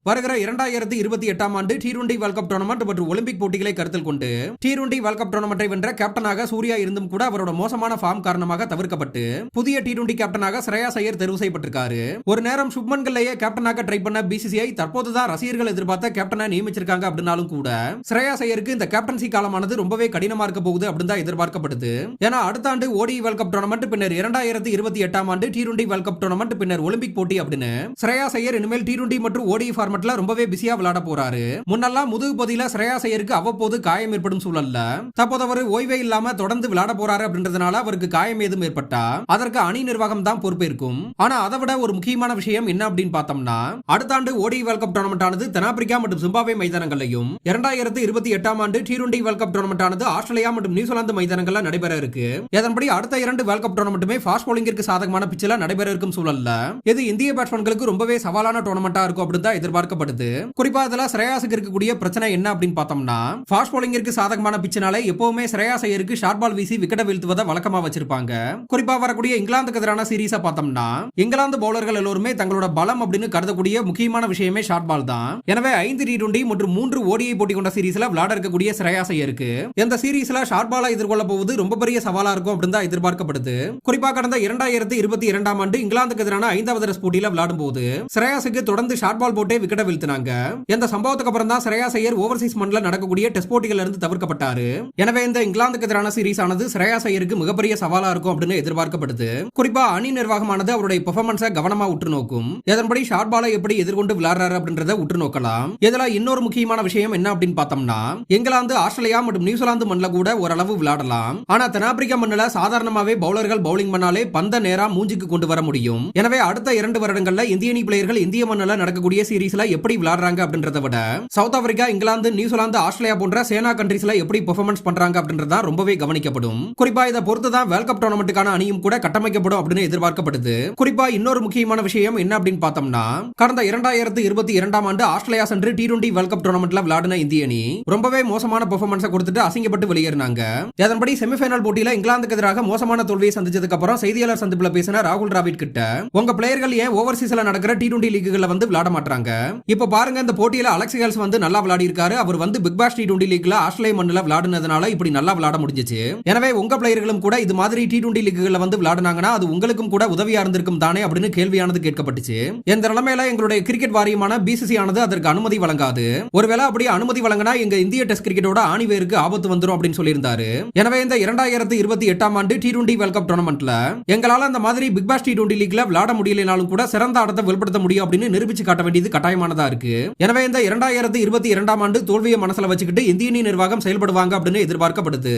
வருகிற 2028 ஆண்டு T20 world cup tournament மற்றும் ஒலிம்பிக் போட்டிகளை கருத்தில் கொண்டு T20 வேர்ல்ட் கப் டோர்னமெண்ட்டை வென்ற கேப்டனாக சூர்யா இருந்தும் கூட அவரோட மோசமான ஃபார்ம் காரணமாக தவிர்க்கப்பட்டு புதிய T20 கேப்டனாக ஸ்ரேயாஸ் ஐயர் தேர்வு செய்யப்பட்டிருக்காரு. ஒரு நேரம் சுப்மன் கில்லையே கேப்டனாக ட்ரை பண்ண BCCI தற்போதுதான் ரசிகர்கள் எதிர்பார்த்த கேப்டனை நியமிச்சிருக்காங்க அப்படின்னாலும் கூட ஸ்ரேயாஸ் ஐயருக்கு இந்த கேப்டன்சி காலமானது ரொம்பவே கடினமா இருக்க போகுது அப்படின்னு தான் எதிர்பார்க்கப்படுது. ஏன்னா அடுத்த ஆண்டு ODI வேர்ல்ட் கப் டோர்னமெண்ட் பின்னர் 2028 ஆண்டு T20 வேர்ல்ட் கப் டோர்னமெண்ட் பின்னர் ஒலிம்பிக் போட்டி அப்படின்னு ஸ்ரேயாஸ் ஐயர் இனிமேல் T20 மற்றும் ODI ஃபார்மட்ல ரொம்பவே பிஸியா விளையாட போறாரு. முன்னெல்லாம் முதுகு பகுதியில ஸ்ரேயாஸ் ஐயருக்கு அவ்வப்போது காயம் ஏற்படும் சூழல்ல தற்போது அவர் ஓய்வே இல்லாம தொடர்ந்து விளையாட போறாரு அப்படின்றதுனால அவருக்கு காயம் ஏதும் ஏற்பட்டா அதற்கு அணி நிர்வாகம் தான் பொறுப்பேற்கும். ஆனா அதை விட ஒரு முக்கியமான விஷயம் என்ன அப்படின்னு பார்த்தோம்னா அடுத்த ஆண்டு ODI வேர்ல்ட் கப் டோர்னமெண்ட் ஆனது தென்னாப்பிரிக்கா மற்றும் ஜிம்பாப்வே மைதானங்களையும் 2028 ஆண்டு T20 வேர்ல்ட் கப் டோர்னமெண்ட் ஆனது ஆஸ்திரேலியா மற்றும் நியூசிலாந்து மைதானங்கள்ல நடைபெற இருக்கு. இதன்படி அடுத்த 2 வேர்ல்ட் கப் டோர்னமெண்ட்டுமே ஃபாஸ்ட் பவுலிங்கிற்கு சாதகமான பிச்சில நடைபெற இருக்கும் சூழல்ல இது இந்திய பேட்ஸ்மேன்களுக்கு ரொம்பவே சவாலான டோர்னமெண்டா இருக்கும் அப்படின்னு தான் எதிர்பார்க்கப்படுது. குறிப்பா இதுல ஸ்ரேயாஸுக்கு இருக்கக்கூடிய பிரச்சனை என்ன அப்படின்னு பார்த்தோம்னா ஃபாஸ்ட் பவுலிங்கிற்கு சாதகமான பிச்சினாலே எப்பவுமே ஸ்ரேயாஸ் ஐயருக்கு ஷார்ட் பால் வீசி விக்கெட்டை வீழ்த்துவதை வழக்கமா வச்சிருப்பாங்க. குறிப்பா வரக்கூடிய இங்கிலாந்துக்கு எதிரான சீரீஸை பார்த்தோம்னா இங்கிலாந்து பவுலர்கள் எல்லோருமே தங்களோட பலம் அப்படின்னு கருதக்கூடிய முக்கியமான விஷயமே ஷார்ட் பால் தான். எனவே 5 T20 மற்றும் 3 ODI போட்டி கொண்ட சீரீஸ்ல விளையாட இருக்கக்கூடிய ஸ்ரேயாஸ் ஐயருக்கு இந்த சீரீஸ்ல ஷார்ட் பாலை எதிர்கொள்ள போவது ரொம்ப பெரிய சவாலா இருக்கும் அப்படின்னு தான் எதிர்பார்க்கப்படுது. குறிப்பா கடந்த 2022 ஆண்டு இங்கிலாந்துக்கு எதிரான 5வது டெஸ்ட் போட்டியில விளையாடும் போது ஸ்ரேயாஸுக்கு தொடர்ந்து ஷார்ட் பால் போட்டே விக்கெட்டை வீழ்த்தினாங்க. இந்த சம்பவத்துக்கு அப்புறம் தான் ஸ்ரேயாஸ் ஐயர் ஓவர்சீஸ் மண்ணில் நடக்கக்கூடிய டெஸ்ட் போட்டிகள் இருந்து தவிர்க்கப்பட்டாரு. எனவே இந்த இங்கிலாந்துக்கு எதிரான சீரீஸ் ஆனது ஸ்ரேயாஸ் ஐயருக்கு மிகப்பெரிய சவாலா இருக்கும் அப்படின்னு எதிர்பார்க்கப்படுது. குறிப்பா அணி நிர்வாகமானது அவருடைய பெர்ஃபார்மன்ஸை கவனமா உற்று நோக்கும். இதன்படி ஷார்ட் பாலை எப்படி எதிர்கொண்டு விளையாடுறாரு அப்படின்றத உற்று நோக்கலாம். இதுல இன்னொரு முக்கியமான விஷயம் என்ன அப்படின்னு பார்த்தோம்னா இங்கிலாந்து ஆஸ்திரேலியா மற்றும் நியூசிலாந்து மண்ணில் கூட ஓரளவு விளையாடலாம். ஆனா தென்னாப்பிரிக்கா மண்ணில் சாதாரணமாவே பவுலர்கள் பவுலிங் பண்ணாலே பந்த நேரா மூஞ்சிக்கு கொண்டு வர முடியும். எனவே அடுத்த 2 வருடங்கள்ல இந்திய அணி பிளேயர்கள் இந்திய மண்ணில் நடக்கக்கூடிய சீரீஸ்ல எப்படி விளையாடுறாங்க அப்படின்றத விட south Africa, England, New Zealand, Australia போன்ற சேனா கண்ட்ரீஸ்ல எப்படி பெர்ஃபார்மன்ஸ் பண்றாங்க அப்படின்றத ரொம்பவே கவனிக்கப்படும். குறிப்பா இதை பொறுத்து தான் வேர்ல்ட் கப் டோர்னமெண்ட்டுக்கான அணியும் கூட கட்டமைக்கப்படும் அப்படின்னு எதிர்பார்க்கப்படுது. குறிப்பா இன்னொரு முக்கியமான விஷயம் என்ன அப்படின்னு பார்த்தோம்னா கடந்த 2022 ஆண்டு ஆஸ்திரேலியா சென்று T20 வேர்ல்ட் கப் டோர்னமெண்ட்ல விளையாடின இந்திய அணி ரொம்பவே மோசமான பெர்ஃபார்மன்ஸை கொடுத்துட்டு அசிங்கப்பட்டு வெளியேறினாங்க. அதன்படி செமிஃபைனல் போட்டியில இங்கிலாந்துக்கு எதிராக மோசமான தோல்வியை சந்திச்சதுக்கு அப்புறம் செய்தியாளர் சந்திப்புல பேசின ராகுல் டிராவிட் கிட்ட உங்க பிளேயர்கள் ஏன் ஓவர்சீஸ்ல நடக்கிற T20 லீக்குகள்ல வந்து விளையாட மாட்டாங்க? இப்ப பாருங்க இந்த போட்டியில அலெக்ஸ் ஹேல்ஸ் வந்து நல்லா விளையாடி இருக்காரு. அவர் வந்து பிக் பாஸ் T20 லீக்ல ஆஸ்திரேலியா மண்ணில் விளையாடுனதுனால இப்படி நல்லா விளையாட முடிஞ்சிச்சு. எனவே உங்க பிளேயர்களும் கூட இது மாதிரி T20 லீக்குகள்ல வந்து விளையாடுனாங்கன்னா அது உங்களுக்கும் கூட உதவியா இருந்திருக்கும் தானே அப்படின்னு கேள்வியானது கேட்கப்பட்டுச்சு. இந்த நிலைமையில எங்களுடைய கிரிக்கெட் வாரியமான BCCI ஆனது அதற்கு அனுமதி வழங்காது. ஒருவேளை அப்படியே அனுமதி வழங்கினா எங்க இந்திய டெஸ்ட் கிரிக்கெட்டோட ஆணிவேருக்கு ஆபத்து வந்துரும் அப்படின்னு சொல்லியிருந்தாரு. எனவே இந்த 2028 ஆண்டு T20 வேர்ல்ட் கப் டோர்னமெண்ட்ல எங்களால அந்த மாதிரி பிக் பாஸ் T20 லீக்ல விளையாட முடியலனாலும் கூட சிறந்த ஆட்டத்தை வெளிப்படுத்த முடியும் அப்படின்னு நிரூபிச்சு காட்ட வேண்டியது கட்டாயமானதா இருக்கு. எனவே இந்த 2022 ஆண்டு தோல்வியை மனசுல வச்சுக்கிட்டு இந்திய நிர்வாகம் செயல்படுவாங்க அப்படின்னு எதிர்பார்க்கப்படுது.